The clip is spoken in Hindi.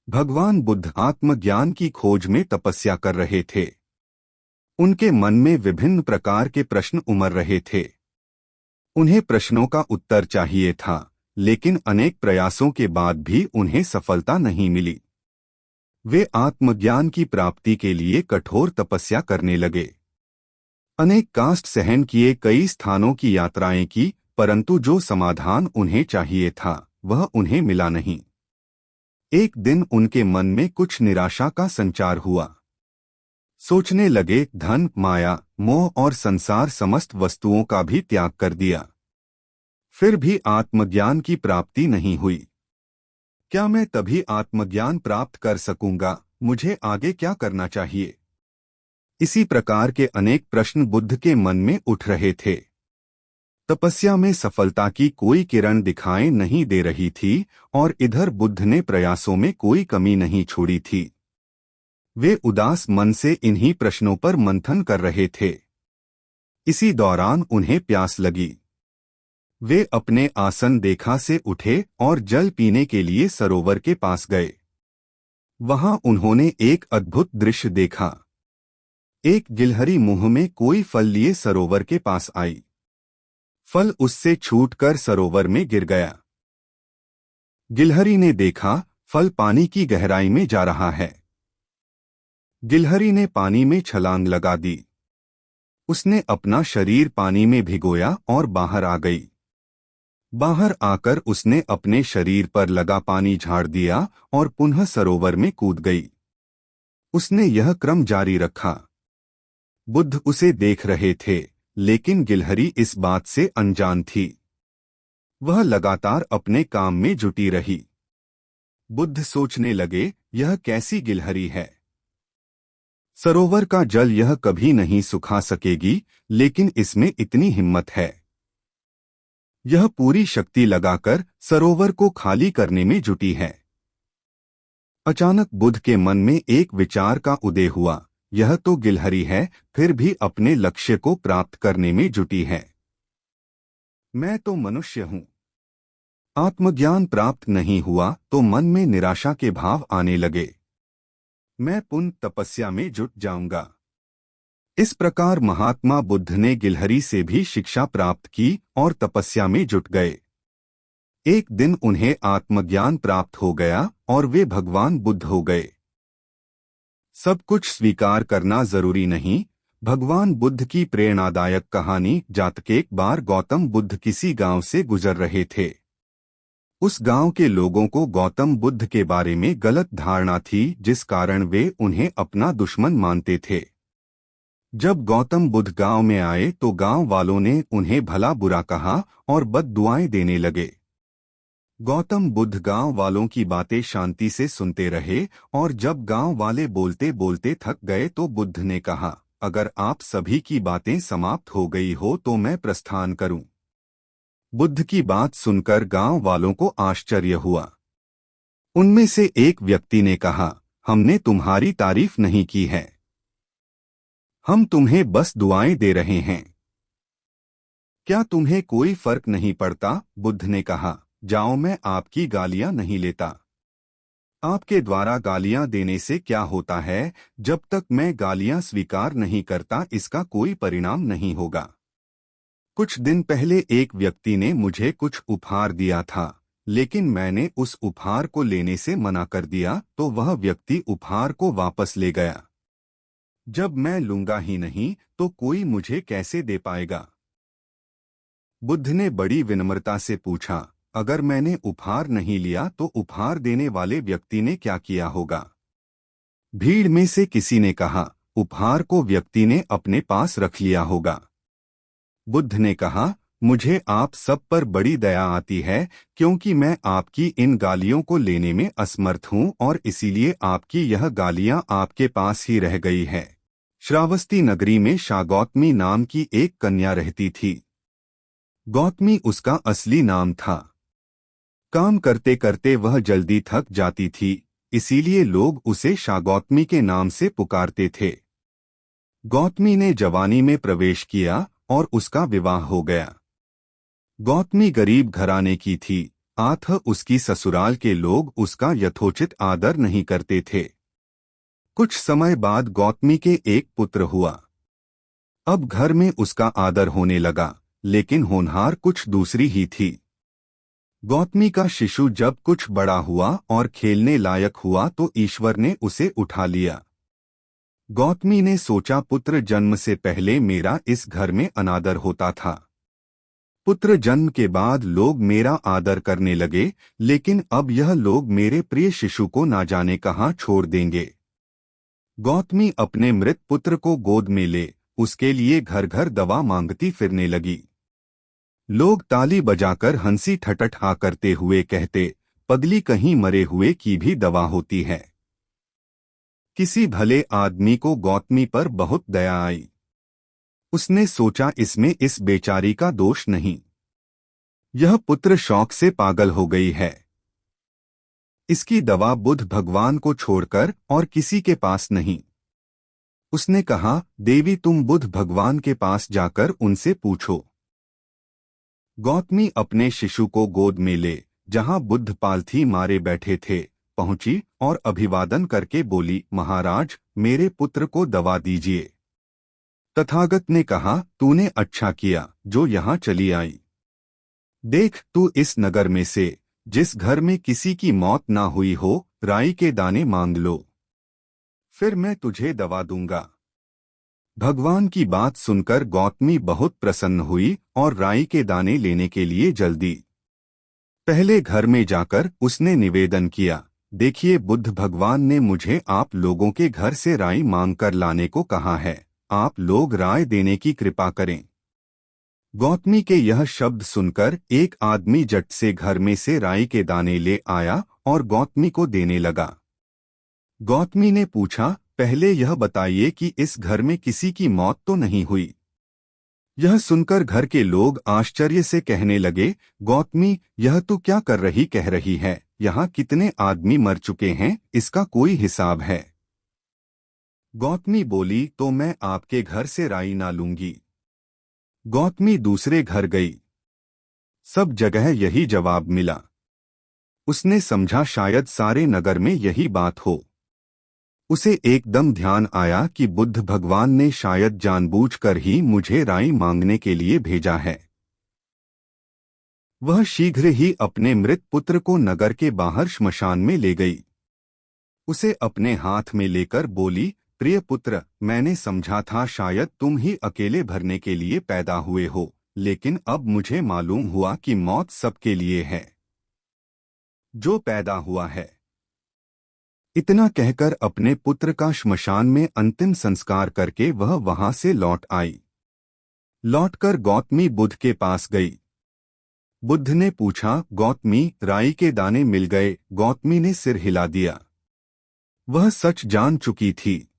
भगवान बुद्ध आत्मज्ञान की खोज में तपस्या कर रहे थे। उनके मन में विभिन्न प्रकार के प्रश्न उमड़ रहे थे। उन्हें प्रश्नों का उत्तर चाहिए था, लेकिन अनेक प्रयासों के बाद भी उन्हें सफलता नहीं मिली। वे आत्मज्ञान की प्राप्ति के लिए कठोर तपस्या करने लगे। अनेक कष्ट सहन किए, कई स्थानों की यात्राएं की, परंतु जो समाधान उन्हें चाहिए था वह उन्हें मिला नहीं। एक दिन उनके मन में कुछ निराशा का संचार हुआ। सोचने लगे, धन, माया, मोह और संसार समस्त वस्तुओं का भी त्याग कर दिया, फिर भी आत्मज्ञान की प्राप्ति नहीं हुई। क्या मैं तभी आत्मज्ञान प्राप्त कर सकूंगा? मुझे आगे क्या करना चाहिए? इसी प्रकार के अनेक प्रश्न बुद्ध के मन में उठ रहे थे। तपस्या में सफलता की कोई किरण दिखाई नहीं दे रही थी और इधर बुद्ध ने प्रयासों में कोई कमी नहीं छोड़ी थी। वे उदास मन से इन्हीं प्रश्नों पर मंथन कर रहे थे। इसी दौरान उन्हें प्यास लगी। वे अपने आसन देखा से उठे और जल पीने के लिए सरोवर के पास गए। वहां उन्होंने एक अद्भुत दृश्य देखा। एक गिलहरी मुंह में कोई फल लिए सरोवर के पास आई। फल उससे छूटकर सरोवर में गिर गया। गिलहरी ने देखा, फल पानी की गहराई में जा रहा है। गिलहरी ने पानी में छलांग लगा दी। उसने अपना शरीर पानी में भिगोया और बाहर आ गई। बाहर आकर उसने अपने शरीर पर लगा पानी झाड़ दिया और पुनः सरोवर में कूद गई। उसने यह क्रम जारी रखा। बुद्ध उसे देख रहे थे, लेकिन गिलहरी इस बात से अनजान थी। वह लगातार अपने काम में जुटी रही। बुद्ध सोचने लगे, यह कैसी गिलहरी है? सरोवर का जल यह कभी नहीं सुखा सकेगी, लेकिन इसमें इतनी हिम्मत है। यह पूरी शक्ति लगाकर सरोवर को खाली करने में जुटी है। अचानक बुद्ध के मन में एक विचार का उदय हुआ। यह तो गिलहरी है, फिर भी अपने लक्ष्य को प्राप्त करने में जुटी है। मैं तो मनुष्य हूं। आत्मज्ञान प्राप्त नहीं हुआ तो मन में निराशा के भाव आने लगे। मैं पुनः तपस्या में जुट जाऊंगा। इस प्रकार महात्मा बुद्ध ने गिलहरी से भी शिक्षा प्राप्त की और तपस्या में जुट गए। एक दिन उन्हें आत्मज्ञान प्राप्त हो गया और वे भगवान बुद्ध हो गए। सब कुछ स्वीकार करना जरूरी नहीं। भगवान बुद्ध की प्रेरणादायक कहानी। एक बार गौतम बुद्ध किसी गांव से गुजर रहे थे। उस गांव के लोगों को गौतम बुद्ध के बारे में गलत धारणा थी, जिस कारण वे उन्हें अपना दुश्मन मानते थे। जब गौतम बुद्ध गांव में आए तो गांव वालों ने उन्हें भला बुरा कहा और बद्दुआएं देने लगे। गौतम बुद्ध गांव वालों की बातें शांति से सुनते रहे और जब गांव वाले बोलते बोलते थक गए तो बुद्ध ने कहा, अगर आप सभी की बातें समाप्त हो गई हो तो मैं प्रस्थान करूं। बुद्ध की बात सुनकर गांव वालों को आश्चर्य हुआ। उनमें से एक व्यक्ति ने कहा, हमने तुम्हारी तारीफ नहीं की है, हम तुम्हें बस दुआएं दे रहे हैं। क्या तुम्हें कोई फर्क नहीं पड़ता? बुद्ध ने कहा, जाओ, मैं आपकी गालियां नहीं लेता। आपके द्वारा गालियां देने से क्या होता है? जब तक मैं गालियां स्वीकार नहीं करता इसका कोई परिणाम नहीं होगा। कुछ दिन पहले एक व्यक्ति ने मुझे कुछ उपहार दिया था, लेकिन मैंने उस उपहार को लेने से मना कर दिया तो वह व्यक्ति उपहार को वापस ले गया। जब मैं लूंगा ही नहीं तो कोई मुझे कैसे दे पाएगा? बुद्ध ने बड़ी विनम्रता से पूछा, अगर मैंने उपहार नहीं लिया तो उपहार देने वाले व्यक्ति ने क्या किया होगा? भीड़ में से किसी ने कहा, उपहार को व्यक्ति ने अपने पास रख लिया होगा। बुद्ध ने कहा, मुझे आप सब पर बड़ी दया आती है, क्योंकि मैं आपकी इन गालियों को लेने में असमर्थ हूं और इसीलिए आपकी यह गालियां आपके पास ही रह गई है। श्रावस्ती नगरी में शागौतमी नाम की एक कन्या रहती थी। गौतमी उसका असली नाम था। काम करते करते वह जल्दी थक जाती थी, इसीलिए लोग उसे शागौतमी के नाम से पुकारते थे। गौतमी ने जवानी में प्रवेश किया और उसका विवाह हो गया। गौतमी गरीब घराने की थी, आथ उसकी ससुराल के लोग उसका यथोचित आदर नहीं करते थे। कुछ समय बाद गौतमी के एक पुत्र हुआ। अब घर में उसका आदर होने लगा, लेकिन होनहार कुछ दूसरी ही थी। गौतमी का शिशु जब कुछ बड़ा हुआ और खेलने लायक हुआ तो ईश्वर ने उसे उठा लिया। गौतमी ने सोचा, पुत्र जन्म से पहले मेरा इस घर में अनादर होता था। पुत्र जन्म के बाद लोग मेरा आदर करने लगे, लेकिन अब यह लोग मेरे प्रिय शिशु को ना जाने कहाँ छोड़ देंगे। गौतमी अपने मृत पुत्र को गोद में ले उसके लिए घर घर दवा मांगती फिरने लगी। लोग ताली बजाकर हंसी ठटठा करते हुए कहते, पगली कहीं मरे हुए की भी दवा होती है। किसी भले आदमी को गौतमी पर बहुत दया आई। उसने सोचा, इसमें इस बेचारी का दोष नहीं। यह पुत्र शौक से पागल हो गई है। इसकी दवा बुध भगवान को छोड़कर और किसी के पास नहीं। उसने कहा, देवी तुम बुध भगवान के पास जाकर उनसे पूछो। गौतमी अपने शिशु को गोद में ले जहां बुद्ध पालथी मारे बैठे थे पहुंची और अभिवादन करके बोली, महाराज मेरे पुत्र को दवा दीजिए। तथागत ने कहा, तूने अच्छा किया जो यहाँ चली आई। देख, तू इस नगर में से जिस घर में किसी की मौत ना हुई हो राई के दाने मांग लो, फिर मैं तुझे दवा दूंगा। भगवान की बात सुनकर गौतमी बहुत प्रसन्न हुई और राई के दाने लेने के लिए जल्दी। पहले घर में जाकर उसने निवेदन किया, देखिए बुद्ध भगवान ने मुझे आप लोगों के घर से राई मांग कर लाने को कहा है, आप लोग राय देने की कृपा करें। गौतमी के यह शब्द सुनकर एक आदमी झट से घर में से राई के दाने ले आया और गौतमी को देने लगा। गौतमी ने पूछा, पहले यह बताइए कि इस घर में किसी की मौत तो नहीं हुई। यह सुनकर घर के लोग आश्चर्य से कहने लगे, गौतमी यह तू क्या कर रही कह रही है, यहाँ कितने आदमी मर चुके हैं, इसका कोई हिसाब है। गौतमी बोली, तो मैं आपके घर से राई ना लूंगी। गौतमी दूसरे घर गई। सब जगह यही जवाब मिला। उसने समझा शायद सारे नगर में यही बात हो। उसे एकदम ध्यान आया कि बुद्ध भगवान ने शायद जानबूझकर ही मुझे राई मांगने के लिए भेजा है। वह शीघ्र ही अपने मृत पुत्र को नगर के बाहर श्मशान में ले गई। उसे अपने हाथ में लेकर बोली, प्रिय पुत्र, मैंने समझा था शायद तुम ही अकेले भरने के लिए पैदा हुए हो, लेकिन अब मुझे मालूम हुआ कि मौत सबके लिए है जो पैदा हुआ है। इतना कहकर अपने पुत्र का श्मशान में अंतिम संस्कार करके वह वहां से लौट आई। लौटकर गौतमी बुद्ध के पास गई। बुद्ध ने पूछा, गौतमी राई के दाने मिल गए? गौतमी ने सिर हिला दिया। वह सच जान चुकी थी।